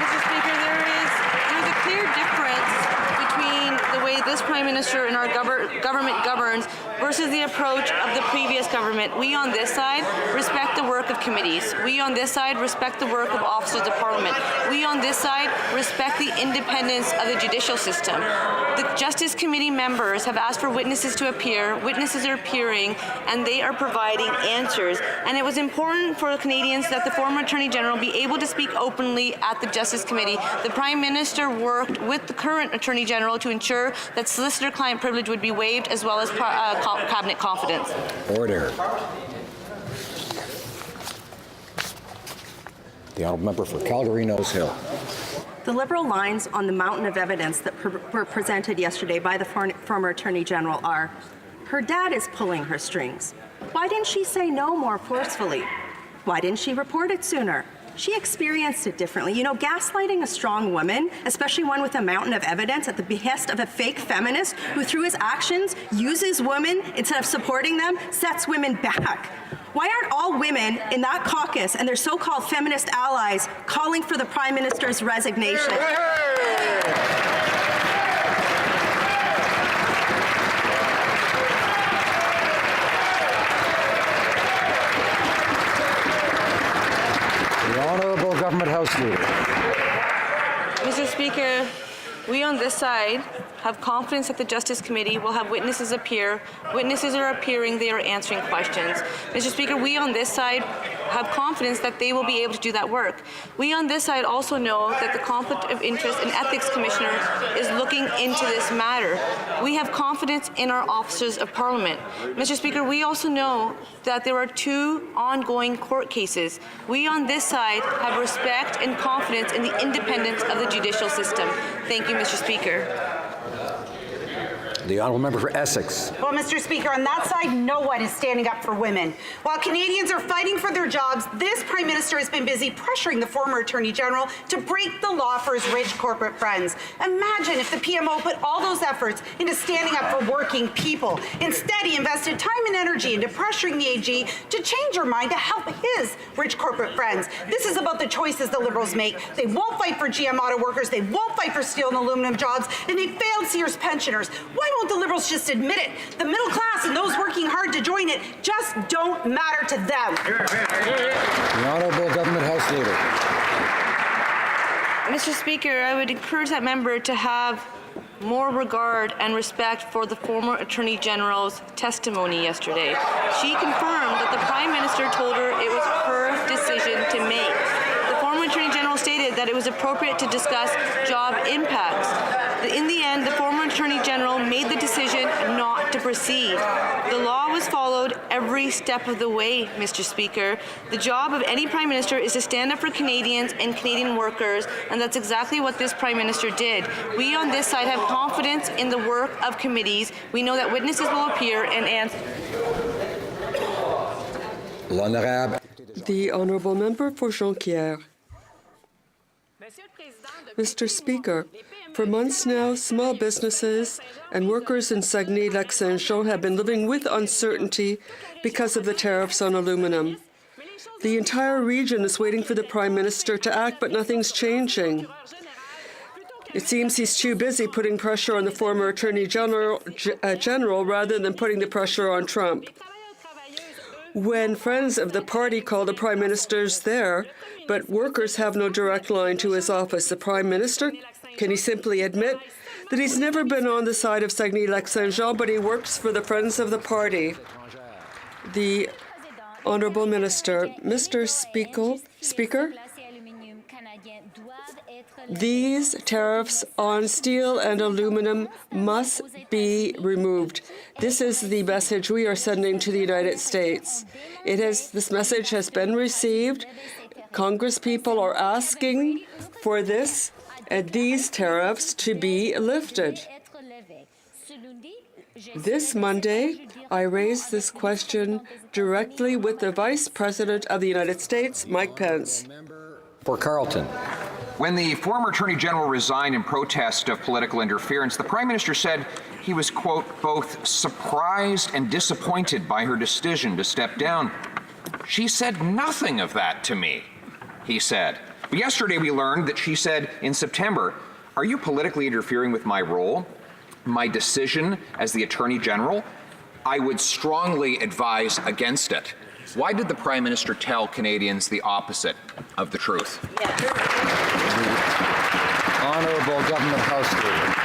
Mr. Speaker, there's a clear difference between the way this Prime Minister and our government governs versus the approach of the previous government. We on this side respect the work of committees. We on this side respect the work of officers of Parliament. We on this side respect the independence of the judicial system. The Justice Committee members have asked for witnesses to appear. Witnesses are appearing, and they are providing answers. And it was important for Canadians that the former Attorney General be able to speak openly at the Justice Committee. The Prime Minister worked with the current Attorney General to ensure that solicitor-client privilege would be waived, as well as cabinet confidence. Order. The honourable member for Calgary Nose Hill. The Liberal lines on the mountain of evidence that were presented yesterday by the former Attorney General are, her dad is pulling her strings. Why didn't she say no more forcefully? Why didn't she report it sooner? She experienced it differently. You know, gaslighting a strong woman, especially one with a mountain of evidence at the behest of a fake feminist who through his actions uses women instead of supporting them, sets women back. Why aren't all women in that caucus and their so-called feminist allies calling for the Prime Minister's resignation? The Honourable Government House Leader. Mr. Speaker, we on this side have confidence that the Justice Committee will have witnesses appear. Witnesses are appearing, they are answering questions. Mr. Speaker, we on this side have confidence that they will be able to do that work. We on this side also know that the Conflict of Interest and Ethics Commissioner is looking into this matter. We have confidence in our officers of Parliament. Mr. Speaker, we also know that there are 2 ongoing court cases. We on this side have respect and confidence in the independence of the judicial system. Thank you, Mr. Speaker. The honourable member for Essex. Well, Mr. Speaker, on that side, no one is standing up for women. While Canadians are fighting for their jobs, this Prime Minister has been busy pressuring the former Attorney General to break the law for his rich corporate friends. Imagine if the PMO put all those efforts into standing up for working people. Instead, he invested time and energy into pressuring the AG to change her mind to help his rich corporate friends. This is about the choices the Liberals make. They won't fight for GM auto workers, they won't fight for steel and aluminum jobs, and they failed Sears pensioners. Why won't the Liberals just admit it? The middle class and those working hard to join it just don't matter to them. The Honourable Government House Leader. Mr. Speaker, I would encourage that member to have more regard and respect for the former Attorney General's testimony yesterday. She confirmed that the Prime Minister told her it was her decision to make. The former Attorney General stated that it was appropriate to discuss job impacts. In the end, the former Attorney General made the decision not to proceed. The law was followed every step of the way, Mr. Speaker. The job of any Prime Minister is to stand up for Canadians and Canadian workers, and that's exactly what this Prime Minister did. We on this side have confidence in the work of committees. We know that witnesses will appear and answer. The Honourable Member for Jonquière. Mr. Speaker, for months now, small businesses and workers in Saguenay-Lac-Saint-Jean have been living with uncertainty because of the tariffs on aluminum. The entire region is waiting for the Prime Minister to act, but nothing's changing. It seems he's too busy putting pressure on the former Attorney General rather than putting the pressure on Trump. When friends of the party call the Prime Minister's there, but workers have no direct line to his office, the Prime Minister, can he simply admit that he's never been on the side of Saguenay-Lac-Saint-Jean, but he works for the friends of the party? The Honourable Minister, Mr. Speaker, these tariffs on steel and aluminum must be removed. This is the message we are sending to the United States. This message has been received. Congress people are asking for these tariffs to be lifted. This Monday, I raised this question directly with the Vice President of the United States, Mike Pence. For Carleton. When the former Attorney General resigned in protest of political interference, the Prime Minister said he was, quote, both surprised and disappointed by her decision to step down. She said nothing of that to me, he said. But yesterday we learned that she said in September, "Are you politically interfering with my role, my decision as the Attorney General? I would strongly advise against it." Why did the Prime Minister tell Canadians the opposite of the truth? Honourable Government House Leader.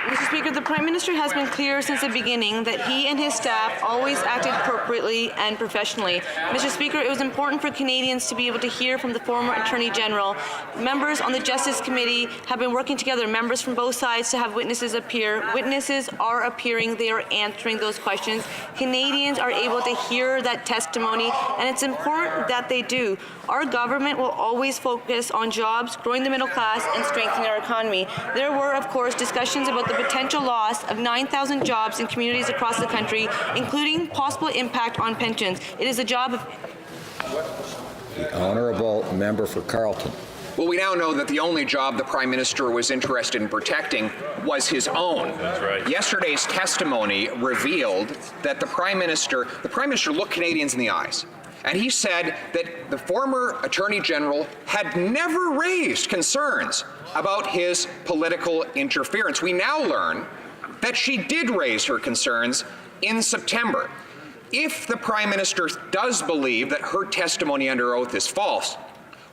Mr. Speaker, the Prime Minister has been clear since the beginning that he and his staff always acted appropriately and professionally. Mr. Speaker, it was important for Canadians to be able to hear from the former Attorney General. Members on the Justice Committee have been working together, members from both sides, to have witnesses appear. Witnesses are appearing. They are answering those questions. Canadians are able to hear that testimony, and it's important that they do. Our government will always focus on jobs, growing the middle class, and strengthening our economy. There were, of course, discussions about the potential loss of 9,000 jobs in communities across the country, including possible impact on pensions. It is a job of... The Honourable Member for Carleton. Well, we now know that the only job the Prime Minister was interested in protecting was his own. That's right. Yesterday's testimony revealed that the Prime Minister looked Canadians in the eyes. And he said that the former Attorney General had never raised concerns about his political interference. We now learn that she did raise her concerns in September. If the Prime Minister does believe that her testimony under oath is false,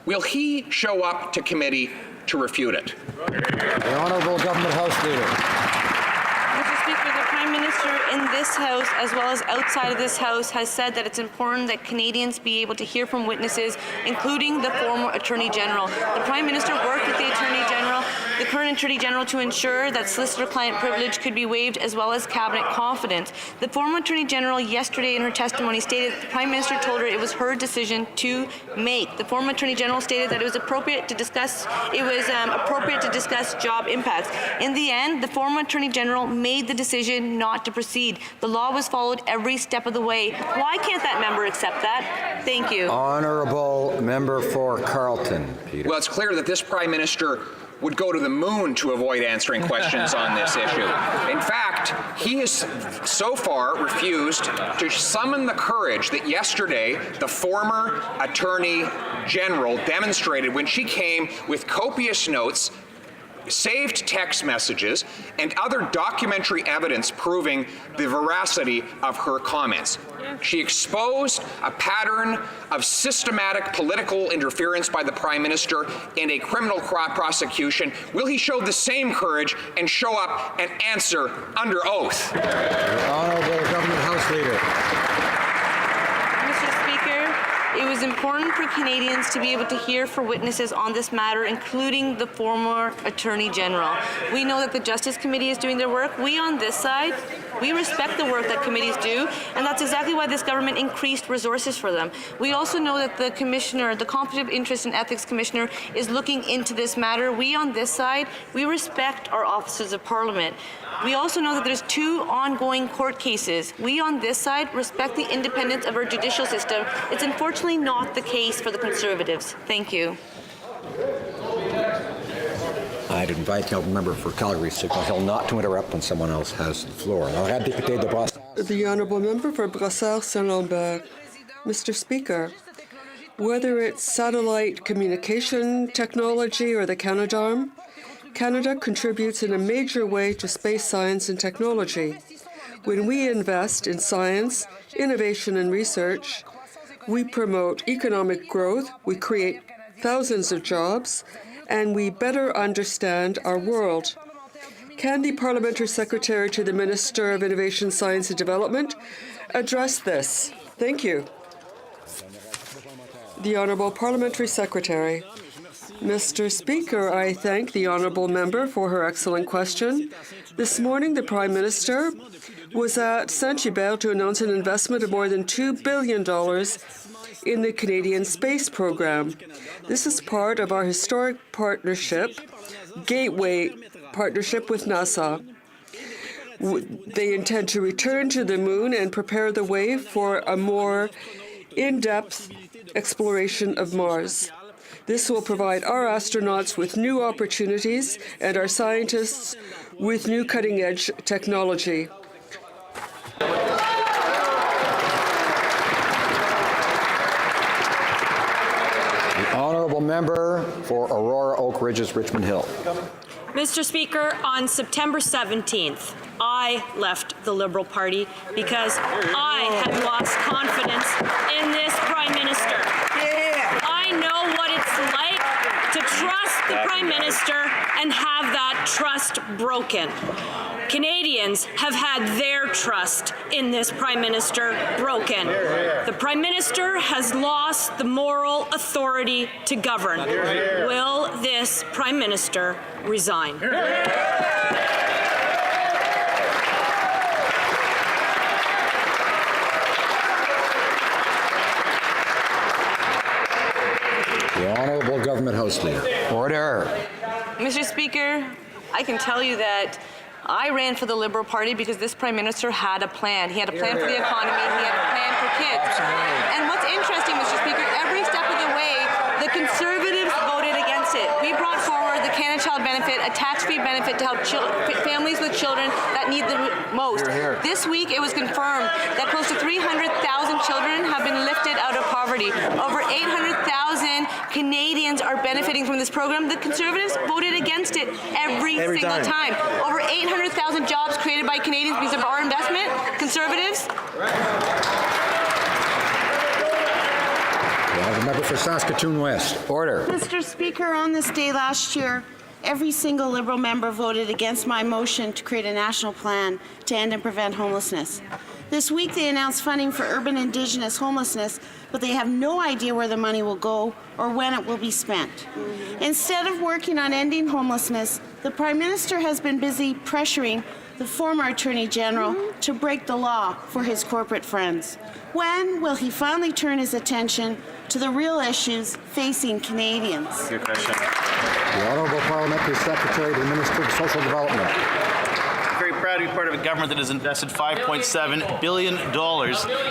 will he show up to committee to refute it? The Honourable Government House Leader. Mr. Speaker, the Prime Minister in this House, as well as outside of this House, has said that it's important that Canadians be able to hear from witnesses, including the former Attorney General. The Prime Minister worked with the Attorney General, the current Attorney General, to ensure that solicitor-client privilege could be waived, as well as cabinet confidence. The former Attorney General yesterday in her testimony stated that the Prime Minister told her it was her decision to make. The former Attorney General stated that it was appropriate to discuss job impacts. In the end, the former Attorney General made the decision not to proceed. The law was followed every step of the way. Why can't that member accept that? Thank you. Honourable Member for Carleton. Peter. Well, it's clear that this Prime Minister would go to the moon to avoid answering questions on this issue. In fact, he has so far refused to summon the courage that yesterday the former Attorney General demonstrated when she came with copious notes, saved text messages, and other documentary evidence proving the veracity of her comments. She exposed a pattern of systematic political interference by the Prime Minister in a criminal prosecution. Will he show the same courage and show up and answer under oath? The Honourable Government House Leader. Mr. Speaker, it was is important for Canadians to be able to hear from witnesses on this matter, including the former Attorney General. We know that the Justice Committee is doing their work. We on this side, we respect the work that committees do, and that's exactly why this government increased resources for them. We also know that the Commissioner, the Conflict of Interest and Ethics Commissioner, is looking into this matter. We on this side, we respect our officers of Parliament. We also know that there's 2 ongoing court cases. We on this side respect the independence of our judicial system. It's unfortunately not the case for the Conservatives. Thank you. I'd invite the member for Calgary Signal Hill not to interrupt when someone else has the floor. The Honourable Member for Brossard-Saint-Lambert. Mr. Speaker, whether it's satellite communication technology or the Canadarm, Canada contributes in a major way to space science and technology. When we invest in science, innovation and research, we promote economic growth, we create thousands of jobs, and we better understand our world. Can the Parliamentary Secretary to the Minister of Innovation, Science and Development address this? Thank you. The Honourable Parliamentary Secretary. Mr. Speaker, I thank the Honourable Member for her excellent question. This morning, the Prime Minister was at Saint-Hubert to announce an investment of more than $2 billion in the Canadian Space Program. This is part of our historic partnership, Gateway partnership with NASA. They intend to return to the moon and prepare the way for a more in-depth exploration of Mars. This will provide our astronauts with new opportunities and our scientists with new cutting-edge technology. The Honourable Member for Aurora Oak Ridges, Richmond Hill. Mr. Speaker, on September 17th, I left the Liberal Party because I had lost confidence in this Prime Minister. I know what it's like to trust the Prime Minister and have that trust broken. Canadians have had their trust in this Prime Minister broken. The Prime Minister has lost the moral authority to govern. Will this Prime Minister resign? The Honourable Government House Leader. Order. Mr. Speaker, I can tell you that I ran for the Liberal Party because this Prime Minister had a plan. He had a plan for the economy. He had a plan for kids. And what's interesting, Mr. Speaker, every step of the way, the Conservatives voted against it. We brought forward the Canada Child Benefit, a tax-free benefit to help families with children that need the most. This week, it was confirmed that close to 300,000 children have been lifted out of poverty. Over 800,000 Canadians are benefiting from this program. The Conservatives voted against it every single time. Over 800,000 jobs created by Canadians because of our investment. Conservatives? The member for Saskatoon West. Order. Mr. Speaker, on this day last year, every single Liberal member voted against my motion to create a national plan to end and prevent homelessness. This week they announced funding for urban Indigenous homelessness, but they have no idea where the money will go or when it will be spent. Instead of working on ending homelessness, the Prime Minister has been busy pressuring the former Attorney General to break the law for his corporate friends. When will he finally turn his attention to the real issues facing Canadians? Good question. The Honourable Parliamentary Secretary to the Minister of Social Development. Very proud to be part of a government that has invested $5.7 billion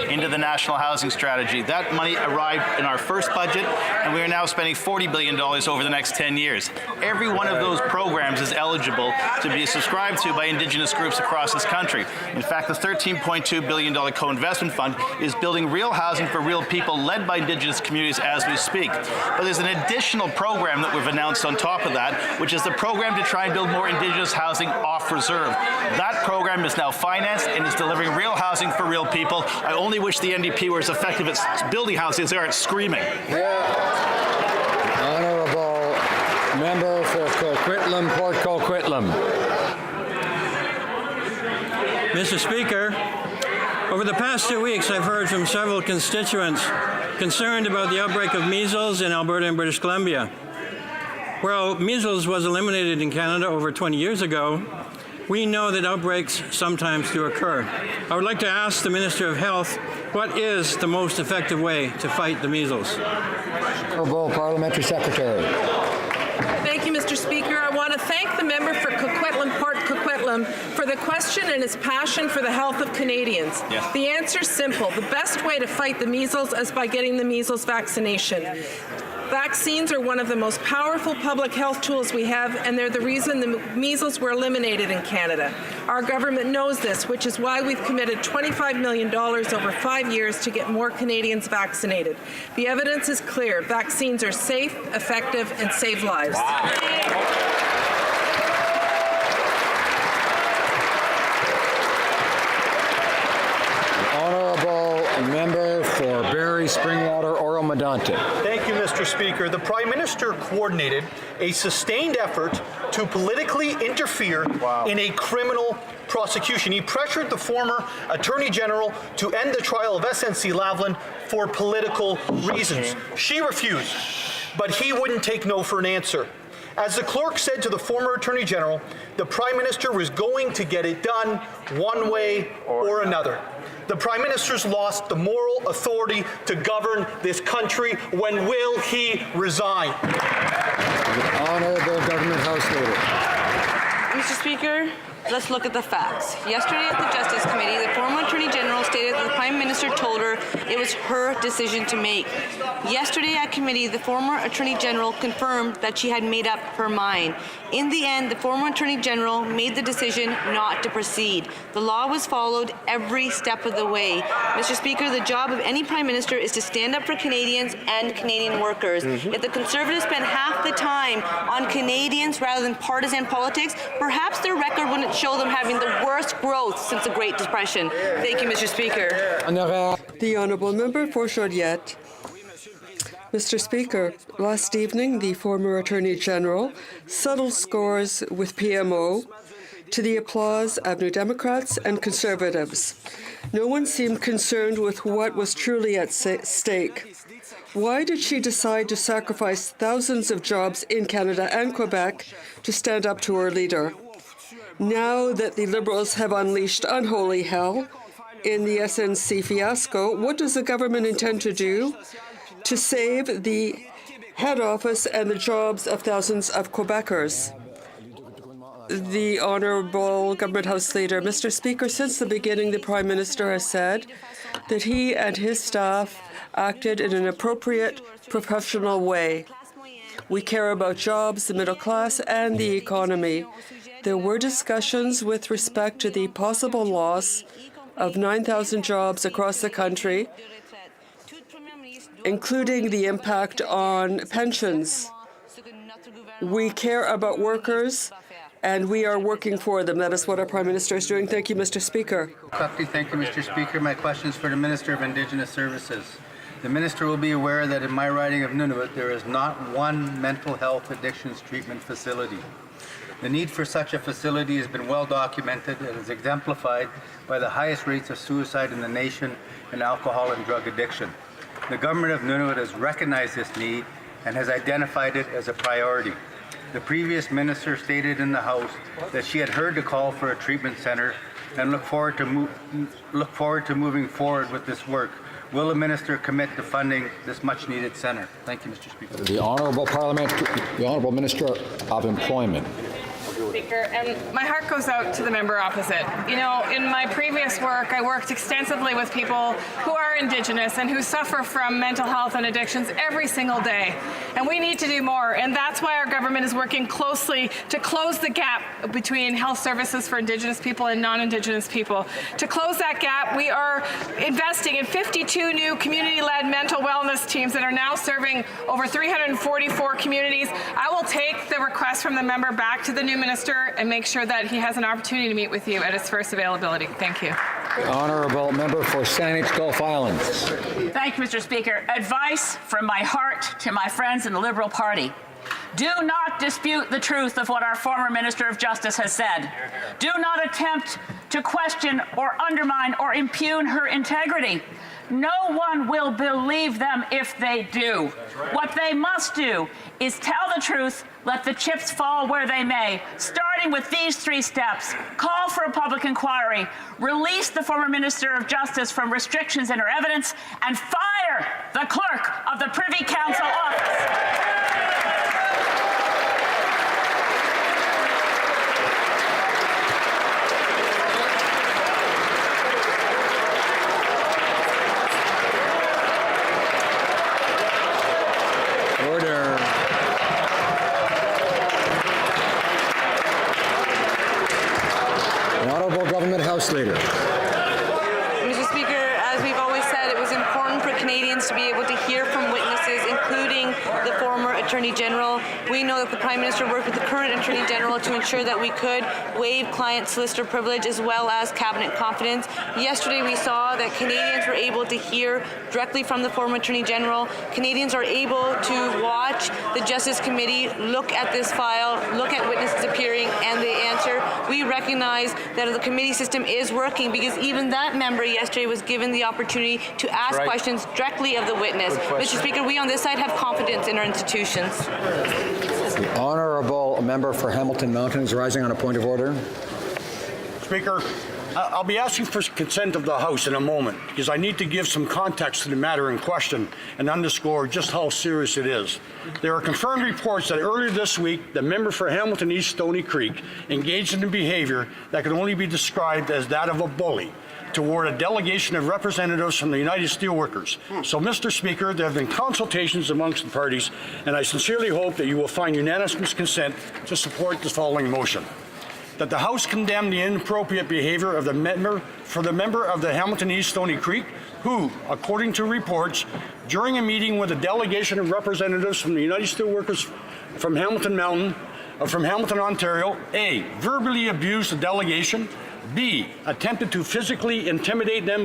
into the National Housing Strategy. That money arrived in our first budget, and we are now spending $40 billion over the next 10 years. Every one of those programs is eligible to be subscribed to by Indigenous groups across this country. In fact, the $13.2 billion co-investment fund is building real housing for real people led by Indigenous communities as we speak. But there's an additional program that we've announced on top of that, which is the program to try and build more Indigenous housing off reserve. That program is now financed and is delivering real housing for real people. I only wish the NDP were as effective at building housing as they are at screaming. Honourable Member for Coquitlam, Port Coquitlam. Mr. Speaker, over the past 2 weeks, I've heard from several constituents concerned about the outbreak of measles in Alberta and British Columbia. Well, measles was eliminated in Canada over 20 years ago. We know that outbreaks sometimes do occur. I would like to ask the Minister of Health, what is the most effective way to fight the measles? Honourable Parliamentary Secretary. Thank you, Mr. Speaker. I want to thank the member for Coquitlam, Port Coquitlam, for the question and his passion for the health of Canadians. Yes. The answer is simple. The best way to fight the measles is by getting the measles vaccination. Vaccines are one of the most powerful public health tools we have, and they're the reason the measles were eliminated in Canada. Our government knows this, which is why we've committed $25 million over 5 years to get more Canadians vaccinated. The evidence is clear. Vaccines are safe, effective, and save lives. Member for Barrie, Springwater, Oro-Medonte. Thank you, Mr. Speaker. The Prime Minister coordinated a sustained effort to politically interfere in a criminal prosecution. He pressured the former Attorney General to end the trial of SNC Lavalin for political reasons. She refused, but he wouldn't take no for an answer. As the clerk said to the former Attorney General, the Prime Minister was going to get it done one way or another. The Prime Minister's lost the moral authority to govern this country. When will he resign? The Honourable Government House Leader. Mr. Speaker, let's look at the facts. Yesterday at the Justice Committee, the former Attorney General stated that the Prime Minister told her it was her decision to make. Yesterday at committee, the former Attorney General confirmed that she had made up her mind. In the end, the former Attorney General made the decision not to proceed. The law was followed every step of the way. Mr. Speaker, the job of any Prime Minister is to stand up for Canadians and Canadian workers. If the Conservatives spent half the time on Canadians rather than partisan politics, perhaps their record wouldn't show them having the worst growth since the Great Depression. Thank you, Mr. Speaker. The Honourable Member for Joliette. Mr. Speaker, last evening the former Attorney General settled scores with PMO to the applause of New Democrats and Conservatives. No one seemed concerned with what was truly at stake. Why did she decide to sacrifice thousands of jobs in Canada and Quebec to stand up to her leader? Now that the Liberals have unleashed unholy hell in the SNC fiasco, what does the government intend to do to save the head office and the jobs of thousands of Quebecers? The Honourable Government House Leader. Mr. Speaker, since the beginning, the Prime Minister has said that he and his staff acted in an appropriate, professional way. We care about jobs, the middle class, and the economy. There were discussions with respect to the possible loss of 9,000 jobs across the country, including the impact on pensions. We care about workers, and we are working for them. That is what our Prime Minister is doing. Thank you, Mr. Speaker. Thank you, Mr. Speaker. My question is for the Minister of Indigenous Services. The Minister will be aware that in my riding of Nunavut, there is not one mental health addictions treatment facility. The need for such a facility has been well documented and is exemplified by the highest rates of suicide in the nation and alcohol and drug addiction. The Government of Nunavut has recognized this need and has identified it as a priority. The previous minister stated in the House that she had heard the call for a treatment center and look forward to moving forward with this work. Will the minister commit to funding this much-needed center? Thank you, Mr. Speaker. The Honourable Minister of Employment. Speaker, and my heart goes out to the member opposite. You know, in my previous work, I worked extensively with people who are Indigenous and who suffer from mental health and addictions every single day. And we need to do more. And that's why our government is working closely to close the gap between health services for Indigenous people and non-Indigenous people. To close that gap, we are investing in 52 new community-led mental wellness teams that are now serving over 344 communities. I will take the request from the member back to the new minister and make sure that he has an opportunity to meet with you at his first availability. Thank you. The Honourable Member for Saanich Gulf Islands. Thank you, Mr. Speaker. Advice from my heart to my friends in the Liberal Party. Do not dispute the truth of what our former Minister of Justice has said. Do not attempt to question or undermine or impugn her integrity. No one will believe them if they do. What they must do is tell the truth, let the chips fall where they may, starting with these 3 steps. Call for a public inquiry, release the former Minister of Justice from restrictions in her evidence, and fire the clerk of the Privy Council office. Order. The Honourable Government House Leader. Mr. Speaker, as we've always said, it was important for Canadians to be able to hear from witnesses, including the former Attorney General. We know that the Prime Minister worked with the current Attorney General to ensure that we could waive client solicitor privilege as well as cabinet confidence. Yesterday we saw that Canadians were able to hear directly from the former Attorney General. Canadians are able to watch the Justice Committee look at this file, look at witnesses appearing, and they answer. We recognize that the committee system is working because even that member yesterday was given the opportunity to ask questions directly of the witness. Mr. Speaker, we on this side have confidence in our institutions. The Honourable Member for Hamilton Mountain is rising on a point of order. Speaker, I'll be asking for consent of the House in a moment because I need to give some context to the matter in question and underscore just how serious it is. There are confirmed reports that earlier this week, the member for Hamilton East Stony Creek engaged in a behavior that could only be described as that of a bully toward a delegation of representatives from the United Steelworkers. So, Mr. Speaker, there have been consultations amongst the parties, and I sincerely hope that you will find unanimous consent to support the following motion. That the House condemn the inappropriate behavior of the member of the Hamilton East Stony Creek, who, according to reports, during a meeting with a delegation of representatives from the United Steelworkers from Hamilton, Ontario, A, verbally abused the delegation, B, attempted to physically intimidate them